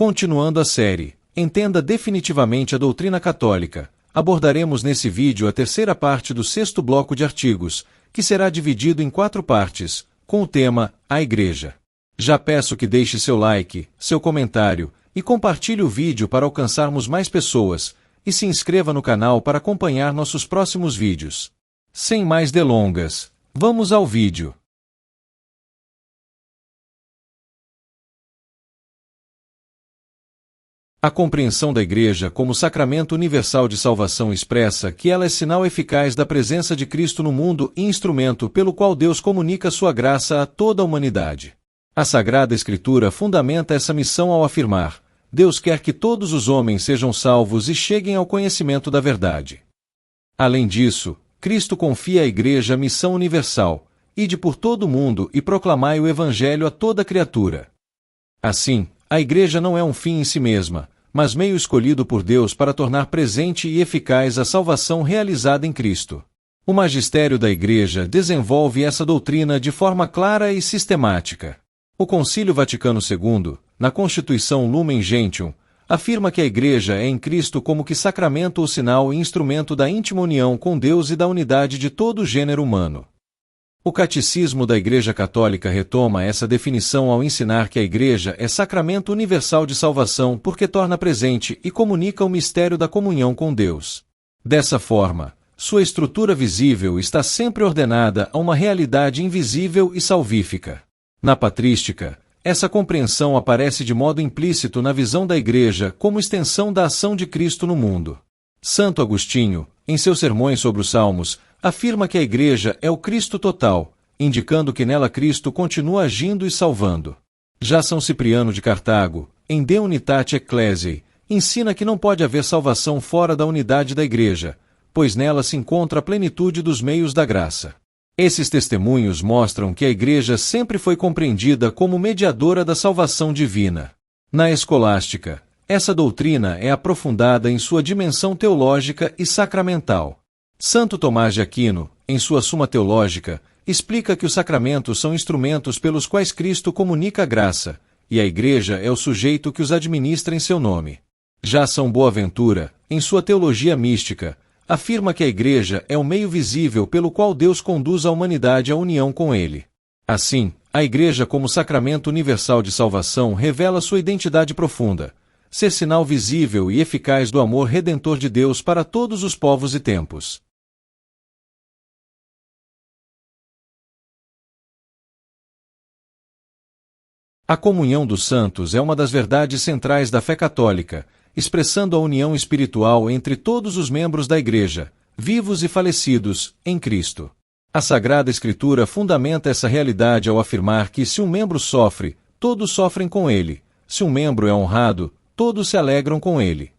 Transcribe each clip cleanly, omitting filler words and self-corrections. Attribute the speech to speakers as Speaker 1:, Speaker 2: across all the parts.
Speaker 1: Continuando a série, Entenda definitivamente a doutrina católica. Abordaremos nesse vídeo a terceira parte do sexto bloco de artigos, que será dividido em 4 partes, com o tema A Igreja. Já peço que deixe seu like, seu comentário e compartilhe o vídeo para alcançarmos mais pessoas, e se inscreva no canal para acompanhar nossos próximos vídeos. Sem mais delongas, vamos ao vídeo. A compreensão da Igreja como sacramento universal de salvação expressa que ela é sinal eficaz da presença de Cristo no mundo e instrumento pelo qual Deus comunica sua graça a toda a humanidade. A Sagrada Escritura fundamenta essa missão ao afirmar: Deus quer que todos os homens sejam salvos e cheguem ao conhecimento da verdade. Além disso, Cristo confia à Igreja a missão universal: ide por todo o mundo e proclamai o Evangelho a toda criatura. Assim, a Igreja não é um fim em si mesma, mas meio escolhido por Deus para tornar presente e eficaz a salvação realizada em Cristo. O magistério da Igreja desenvolve essa doutrina de forma clara e sistemática. O Concílio Vaticano II, na Constituição Lumen Gentium, afirma que a Igreja é em Cristo como que sacramento ou sinal e instrumento da íntima união com Deus e da unidade de todo o gênero humano. O Catecismo da Igreja Católica retoma essa definição ao ensinar que a Igreja é sacramento universal de salvação porque torna presente e comunica o mistério da comunhão com Deus. Dessa forma, sua estrutura visível está sempre ordenada a uma realidade invisível e salvífica. Na patrística, essa compreensão aparece de modo implícito na visão da Igreja como extensão da ação de Cristo no mundo. Santo Agostinho, em seus sermões sobre os Salmos, afirma que a Igreja é o Cristo total, indicando que nela Cristo continua agindo e salvando. Já São Cipriano de Cartago, em De Unitate Ecclesiae, ensina que não pode haver salvação fora da unidade da Igreja, pois nela se encontra a plenitude dos meios da graça. Esses testemunhos mostram que a Igreja sempre foi compreendida como mediadora da salvação divina. Na escolástica, essa doutrina é aprofundada em sua dimensão teológica e sacramental. Santo Tomás de Aquino, em sua Suma Teológica, explica que os sacramentos são instrumentos pelos quais Cristo comunica a graça, e a Igreja é o sujeito que os administra em seu nome. Já São Boaventura, em sua Teologia Mística, afirma que a Igreja é o meio visível pelo qual Deus conduz a humanidade à união com Ele. Assim, a Igreja como sacramento universal de salvação revela sua identidade profunda: ser sinal visível e eficaz do amor redentor de Deus para todos os povos e tempos. A comunhão dos santos é uma das verdades centrais da fé católica, expressando a união espiritual entre todos os membros da Igreja, vivos e falecidos, em Cristo. A Sagrada Escritura fundamenta essa realidade ao afirmar que se um membro sofre, todos sofrem com ele; se um membro é honrado, todos se alegram com ele.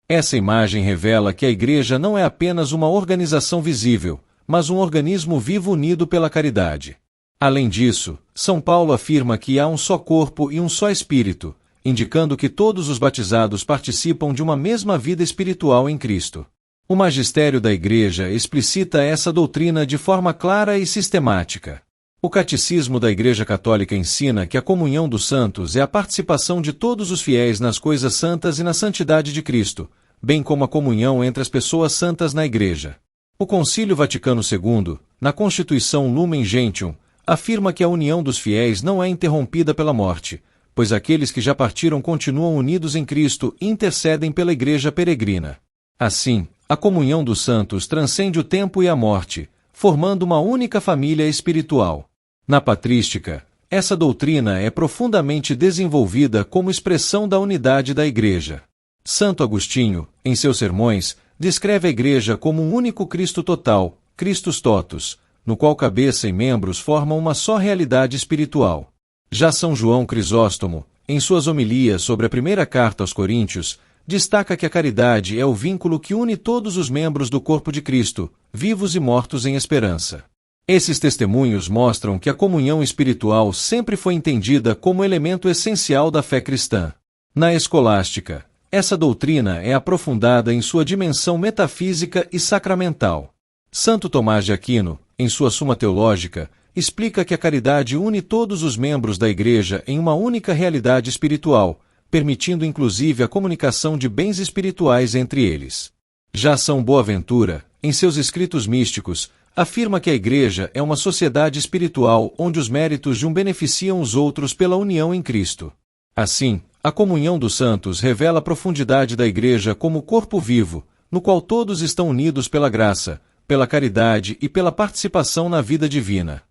Speaker 1: Essa imagem revela que a Igreja não é apenas uma organização visível, mas um organismo vivo unido pela caridade. Além disso, São Paulo afirma que há um só corpo e um só Espírito, indicando que todos os batizados participam de uma mesma vida espiritual em Cristo. O magistério da Igreja explicita essa doutrina de forma clara e sistemática. O Catecismo da Igreja Católica ensina que a comunhão dos santos é a participação de todos os fiéis nas coisas santas e na santidade de Cristo, bem como a comunhão entre as pessoas santas na Igreja. O Concílio Vaticano II, na Constituição Lumen Gentium, afirma que a união dos fiéis não é interrompida pela morte, pois aqueles que já partiram continuam unidos em Cristo e intercedem pela Igreja peregrina. Assim, a comunhão dos santos transcende o tempo e a morte, formando uma única família espiritual. Na patrística, essa doutrina é profundamente desenvolvida como expressão da unidade da Igreja. Santo Agostinho, em seus sermões, descreve a Igreja como um único Cristo total, Christus totus, no qual cabeça e membros formam uma só realidade espiritual. Já São João Crisóstomo, em suas homilias sobre a primeira carta aos Coríntios, destaca que a caridade é o vínculo que une todos os membros do corpo de Cristo, vivos e mortos em esperança. Esses testemunhos mostram que a comunhão espiritual sempre foi entendida como elemento essencial da fé cristã. Na escolástica, essa doutrina é aprofundada em sua dimensão metafísica e sacramental. Santo Tomás de Aquino, em sua Suma Teológica, explica que a caridade une todos os membros da Igreja em uma única realidade espiritual, permitindo inclusive a comunicação de bens espirituais entre eles. Já São Boaventura, em seus escritos místicos, afirma que a Igreja é uma sociedade espiritual onde os méritos de um beneficiam os outros pela união em Cristo. Assim, a comunhão dos santos revela a profundidade da Igreja como corpo vivo, no qual todos estão unidos pela graça, pela caridade e pela participação na vida divina.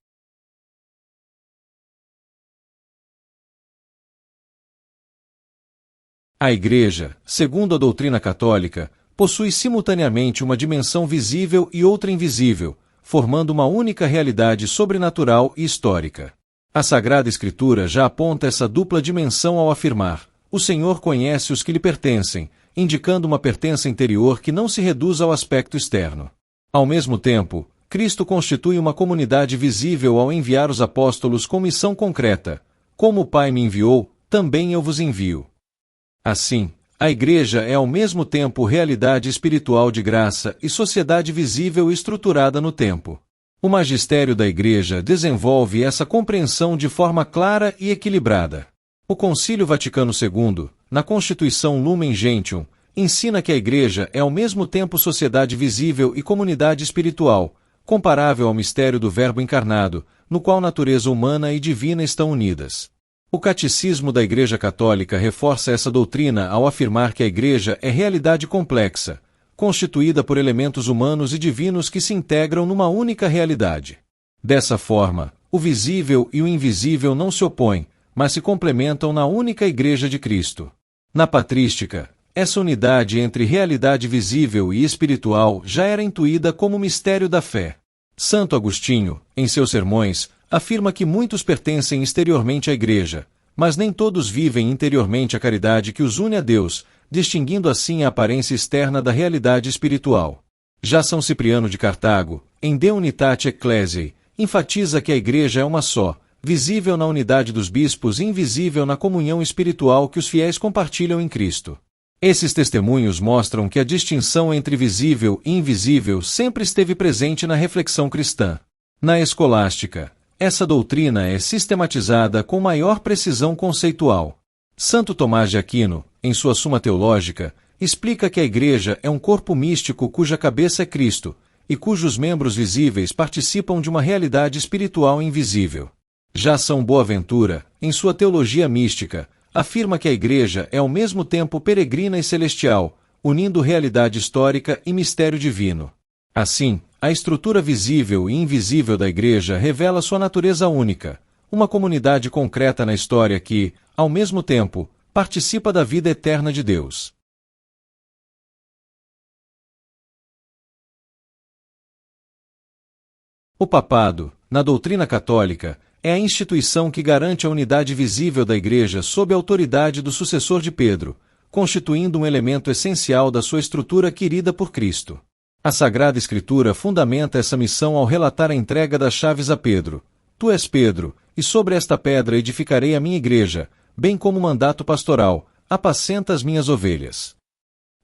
Speaker 1: A Igreja, segundo a doutrina católica, possui simultaneamente uma dimensão visível e outra invisível, formando uma única realidade sobrenatural e histórica. A Sagrada Escritura já aponta essa dupla dimensão ao afirmar: o Senhor conhece os que lhe pertencem, indicando uma pertença interior que não se reduz ao aspecto externo. Ao mesmo tempo, Cristo constitui uma comunidade visível ao enviar os apóstolos com missão concreta: como o Pai me enviou, também eu vos envio. Assim, a Igreja é ao mesmo tempo realidade espiritual de graça e sociedade visível e estruturada no tempo. O magistério da Igreja desenvolve essa compreensão de forma clara e equilibrada. O Concílio Vaticano II, na Constituição Lumen Gentium, ensina que a Igreja é ao mesmo tempo sociedade visível e comunidade espiritual, comparável ao mistério do Verbo encarnado, no qual natureza humana e divina estão unidas. O Catecismo da Igreja Católica reforça essa doutrina ao afirmar que a Igreja é realidade complexa, constituída por elementos humanos e divinos que se integram numa única realidade. Dessa forma, o visível e o invisível não se opõem, mas se complementam na única Igreja de Cristo. Na patrística, essa unidade entre realidade visível e espiritual já era intuída como mistério da fé. Santo Agostinho, em seus sermões, afirma que muitos pertencem exteriormente à Igreja, mas nem todos vivem interiormente a caridade que os une a Deus, distinguindo assim a aparência externa da realidade espiritual. Já São Cipriano de Cartago, em De Unitate Ecclesiae, enfatiza que a Igreja é uma só, visível na unidade dos bispos e invisível na comunhão espiritual que os fiéis compartilham em Cristo. Esses testemunhos mostram que a distinção entre visível e invisível sempre esteve presente na reflexão cristã. Na escolástica, essa doutrina é sistematizada com maior precisão conceitual. Santo Tomás de Aquino, em sua Suma Teológica, explica que a Igreja é um corpo místico cuja cabeça é Cristo, e cujos membros visíveis participam de uma realidade espiritual invisível. Já São Boaventura, em sua Teologia Mística, afirma que a Igreja é ao mesmo tempo peregrina e celestial, unindo realidade histórica e mistério divino. Assim, a estrutura visível e invisível da Igreja revela sua natureza única, uma comunidade concreta na história que, ao mesmo tempo, participa da vida eterna de Deus. O Papado, na doutrina católica, é a instituição que garante a unidade visível da Igreja sob a autoridade do sucessor de Pedro, constituindo um elemento essencial da sua estrutura querida por Cristo. A Sagrada Escritura fundamenta essa missão ao relatar a entrega das chaves a Pedro. Tu és Pedro, e sobre esta pedra edificarei a minha igreja, bem como o mandato pastoral, apacenta as minhas ovelhas.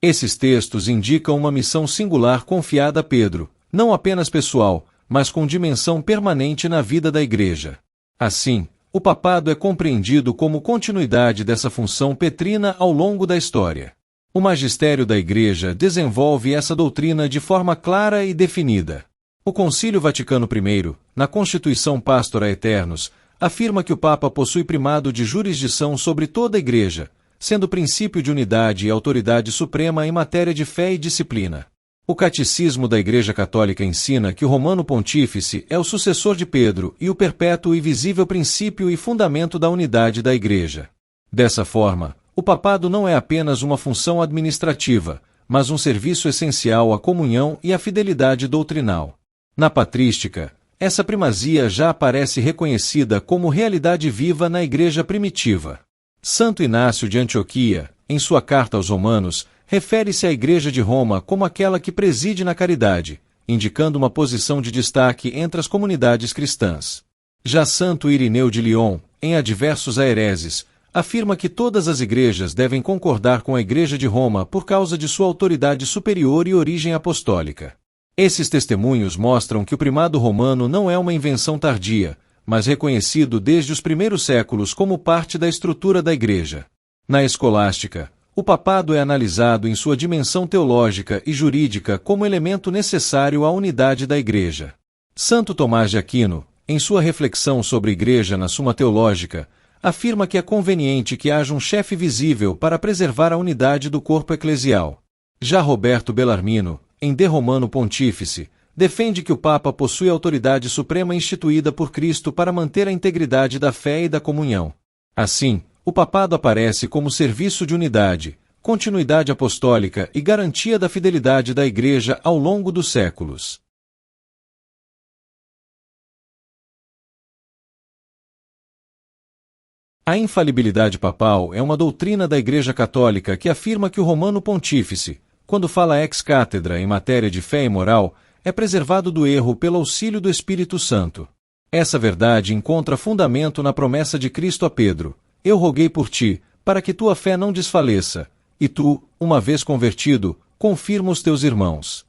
Speaker 1: Esses textos indicam uma missão singular confiada a Pedro, não apenas pessoal, mas com dimensão permanente na vida da Igreja. Assim, o papado é compreendido como continuidade dessa função petrina ao longo da história. O magistério da Igreja desenvolve essa doutrina de forma clara e definida. O Concílio Vaticano I, na Constituição Pastor Aeternus, afirma que o Papa possui primado de jurisdição sobre toda a Igreja, sendo princípio de unidade e autoridade suprema em matéria de fé e disciplina. O Catecismo da Igreja Católica ensina que o Romano Pontífice é o sucessor de Pedro e o perpétuo e visível princípio e fundamento da unidade da Igreja. Dessa forma, o papado não é apenas uma função administrativa, mas um serviço essencial à comunhão e à fidelidade doutrinal. Na patrística, essa primazia já aparece reconhecida como realidade viva na Igreja primitiva. Santo Inácio de Antioquia, em sua carta aos Romanos, refere-se à Igreja de Roma como aquela que preside na caridade, indicando uma posição de destaque entre as comunidades cristãs. Já Santo Irineu de Lyon, em Adversus Aereses, afirma que todas as igrejas devem concordar com a Igreja de Roma por causa de sua autoridade superior e origem apostólica. Esses testemunhos mostram que o primado romano não é uma invenção tardia, mas reconhecido desde os primeiros séculos como parte da estrutura da Igreja. Na escolástica, o papado é analisado em sua dimensão teológica e jurídica como elemento necessário à unidade da Igreja. Santo Tomás de Aquino, em sua reflexão sobre a Igreja na Suma Teológica, afirma que é conveniente que haja um chefe visível para preservar a unidade do corpo eclesial. Já Roberto Bellarmino, em De Romano Pontífice, defende que o Papa possui autoridade suprema instituída por Cristo para manter a integridade da fé e da comunhão. Assim, o papado aparece como serviço de unidade, continuidade apostólica e garantia da fidelidade da Igreja ao longo dos séculos. A infalibilidade papal é uma doutrina da Igreja Católica que afirma que o Romano Pontífice, quando fala ex cátedra em matéria de fé e moral, é preservado do erro pelo auxílio do Espírito Santo. Essa verdade encontra fundamento na promessa de Cristo a Pedro: Eu roguei por ti, para que tua fé não desfaleça, e tu, uma vez convertido, confirma os teus irmãos.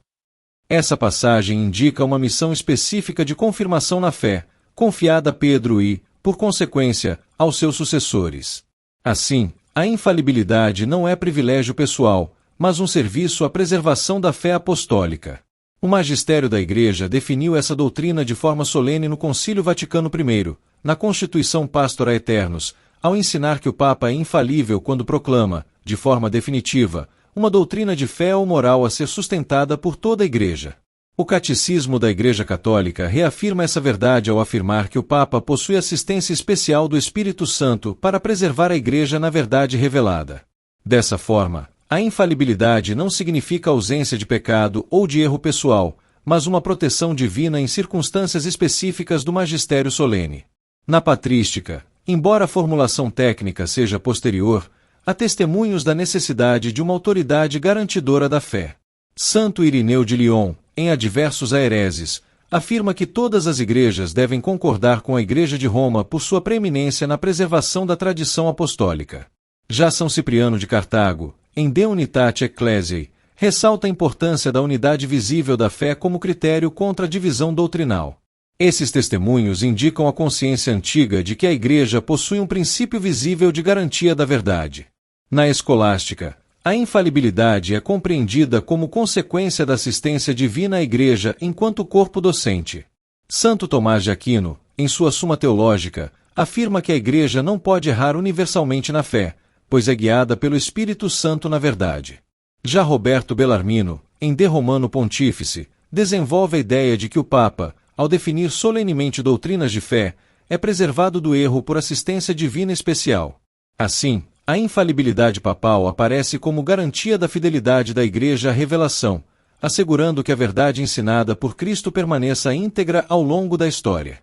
Speaker 1: Essa passagem indica uma missão específica de confirmação na fé, confiada a Pedro e, por consequência, aos seus sucessores. Assim, a infalibilidade não é privilégio pessoal, mas um serviço à preservação da fé apostólica. O magistério da Igreja definiu essa doutrina de forma solene no Concílio Vaticano I, na Constituição Pastor Aeternus, ao ensinar que o Papa é infalível quando proclama, de forma definitiva, uma doutrina de fé ou moral a ser sustentada por toda a Igreja. O Catecismo da Igreja Católica reafirma essa verdade ao afirmar que o Papa possui assistência especial do Espírito Santo para preservar a Igreja na verdade revelada. Dessa forma, a infalibilidade não significa ausência de pecado ou de erro pessoal, mas uma proteção divina em circunstâncias específicas do magistério solene. Na patrística, embora a formulação técnica seja posterior, há testemunhos da necessidade de uma autoridade garantidora da fé. Santo Irineu de Lyon, em Adversus a Hereses, afirma que todas as igrejas devem concordar com a Igreja de Roma por sua preeminência na preservação da tradição apostólica. Já São Cipriano de Cartago, em De Unitate Ecclesiae, ressalta a importância da unidade visível da fé como critério contra a divisão doutrinal. Esses testemunhos indicam a consciência antiga de que a Igreja possui um princípio visível de garantia da verdade. Na escolástica, a infalibilidade é compreendida como consequência da assistência divina à Igreja enquanto corpo docente. Santo Tomás de Aquino, em sua Suma Teológica, afirma que a Igreja não pode errar universalmente na fé, pois é guiada pelo Espírito Santo na verdade. Já Roberto Bellarmino, em De Romano Pontífice, desenvolve a ideia de que o Papa, ao definir solenemente doutrinas de fé, é preservado do erro por assistência divina especial. Assim, a infalibilidade papal aparece como garantia da fidelidade da Igreja à revelação, assegurando que a verdade ensinada por Cristo permaneça íntegra ao longo da história.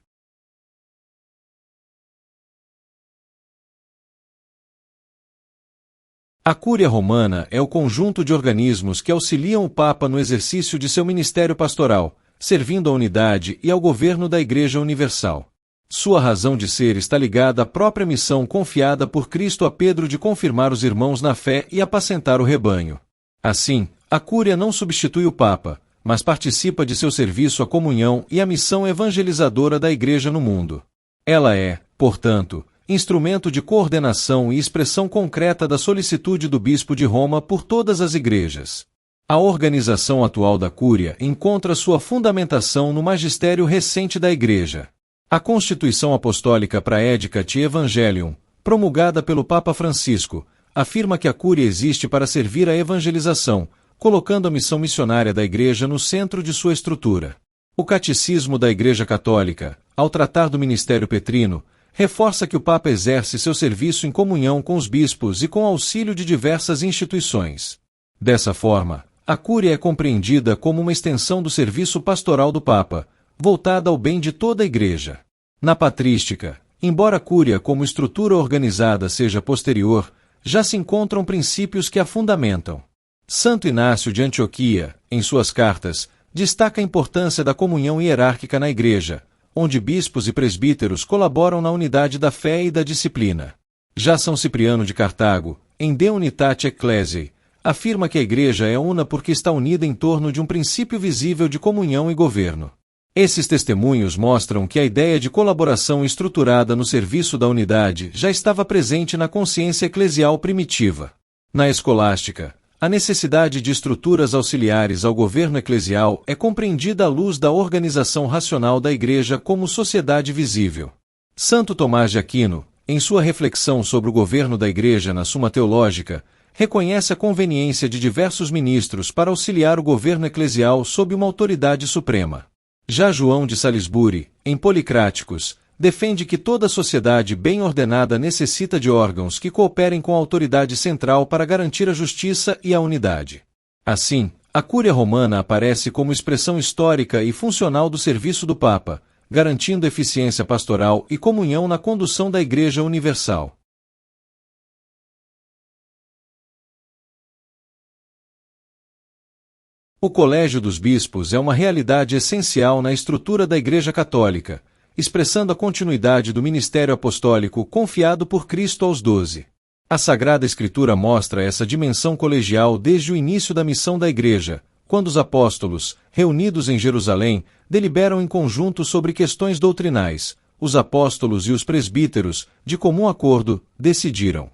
Speaker 1: A Cúria Romana é o conjunto de organismos que auxiliam o Papa no exercício de seu ministério pastoral, servindo à unidade e ao governo da Igreja Universal. Sua razão de ser está ligada à própria missão confiada por Cristo a Pedro de confirmar os irmãos na fé e apacentar o rebanho. Assim, a Cúria não substitui o Papa, mas participa de seu serviço à comunhão e à missão evangelizadora da Igreja no mundo. Ela é, portanto, instrumento de coordenação e expressão concreta da solicitude do Bispo de Roma por todas as igrejas. A organização atual da Cúria encontra sua fundamentação no magistério recente da Igreja. A Constituição Apostólica Praedicat Evangelium, promulgada pelo Papa Francisco, afirma que a Cúria existe para servir à evangelização, colocando a missão missionária da Igreja no centro de sua estrutura. O Catecismo da Igreja Católica, ao tratar do ministério petrino, reforça que o Papa exerce seu serviço em comunhão com os bispos e com auxílio de diversas instituições. Dessa forma, a Cúria é compreendida como uma extensão do serviço pastoral do Papa, voltada ao bem de toda a Igreja. Na patrística, embora a Cúria como estrutura organizada seja posterior, já se encontram princípios que a fundamentam. Santo Inácio de Antioquia, em suas cartas, destaca a importância da comunhão hierárquica na Igreja, onde bispos e presbíteros colaboram na unidade da fé e da disciplina. Já São Cipriano de Cartago, em De Unitate Ecclesiae, afirma que a Igreja é una porque está unida em torno de um princípio visível de comunhão e governo. Esses testemunhos mostram que a ideia de colaboração estruturada no serviço da unidade já estava presente na consciência eclesial primitiva. Na escolástica, a necessidade de estruturas auxiliares ao governo eclesial é compreendida à luz da organização racional da Igreja como sociedade visível. Santo Tomás de Aquino, em sua reflexão sobre o governo da Igreja na Suma Teológica, reconhece a conveniência de diversos ministros para auxiliar o governo eclesial sob uma autoridade suprema. Já João de Salisbury, em Policráticos, defende que toda sociedade bem ordenada necessita de órgãos que cooperem com a autoridade central para garantir a justiça e a unidade. Assim, a Cúria Romana aparece como expressão histórica e funcional do serviço do Papa, garantindo eficiência pastoral e comunhão na condução da Igreja Universal. O Colégio dos Bispos é uma realidade essencial na estrutura da Igreja Católica, expressando a continuidade do ministério apostólico confiado por Cristo aos 12. A Sagrada Escritura mostra essa dimensão colegial desde o início da missão da Igreja, quando os apóstolos, reunidos em Jerusalém, deliberam em conjunto sobre questões doutrinais. Os apóstolos e os presbíteros, de comum acordo, decidiram.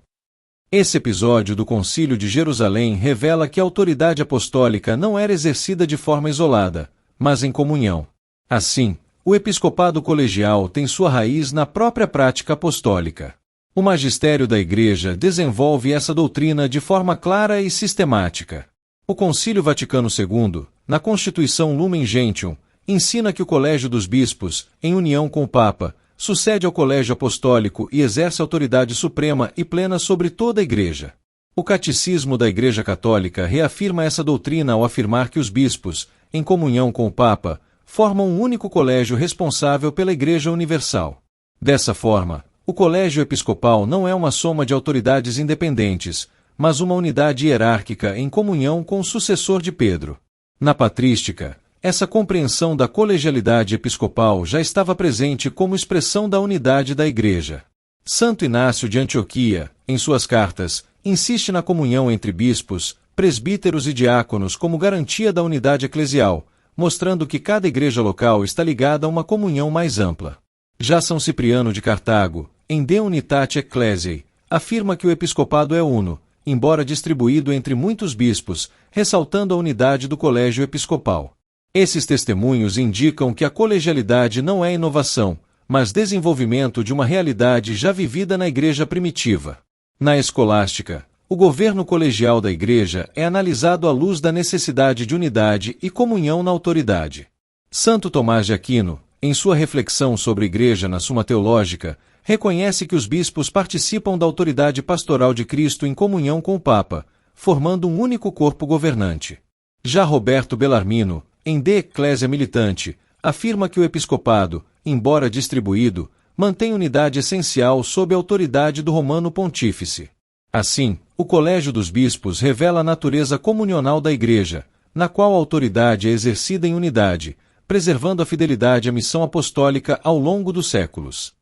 Speaker 1: Esse episódio do Concílio de Jerusalém revela que a autoridade apostólica não era exercida de forma isolada, mas em comunhão. Assim, o episcopado colegial tem sua raiz na própria prática apostólica. O magistério da Igreja desenvolve essa doutrina de forma clara e sistemática. O Concílio Vaticano II, na Constituição Lumen Gentium, ensina que o Colégio dos Bispos, em união com o Papa, sucede ao Colégio Apostólico e exerce autoridade suprema e plena sobre toda a Igreja. O Catecismo da Igreja Católica reafirma essa doutrina ao afirmar que os bispos, em comunhão com o Papa, formam um único colégio responsável pela Igreja Universal. Dessa forma, o colégio episcopal não é uma soma de autoridades independentes, mas uma unidade hierárquica em comunhão com o sucessor de Pedro. Na patrística, essa compreensão da colegialidade episcopal já estava presente como expressão da unidade da Igreja. Santo Inácio de Antioquia, em suas cartas, insiste na comunhão entre bispos, presbíteros e diáconos como garantia da unidade eclesial, mostrando que cada igreja local está ligada a uma comunhão mais ampla. Já São Cipriano de Cartago, em De Unitate Ecclesiae, afirma que o episcopado é uno, embora distribuído entre muitos bispos, ressaltando a unidade do colégio episcopal. Esses testemunhos indicam que a colegialidade não é inovação, mas desenvolvimento de uma realidade já vivida na Igreja primitiva. Na escolástica, o governo colegial da Igreja é analisado à luz da necessidade de unidade e comunhão na autoridade. Santo Tomás de Aquino, em sua reflexão sobre a Igreja na Suma Teológica, reconhece que os bispos participam da autoridade pastoral de Cristo em comunhão com o Papa, formando um único corpo governante. Já Roberto Bellarmino, em De Ecclesia Militante, afirma que o episcopado, embora distribuído, mantém unidade essencial sob a autoridade do Romano Pontífice. Assim, o Colégio dos Bispos revela a natureza comunional da Igreja, na qual a autoridade é exercida em unidade, preservando a fidelidade à missão apostólica ao longo dos séculos.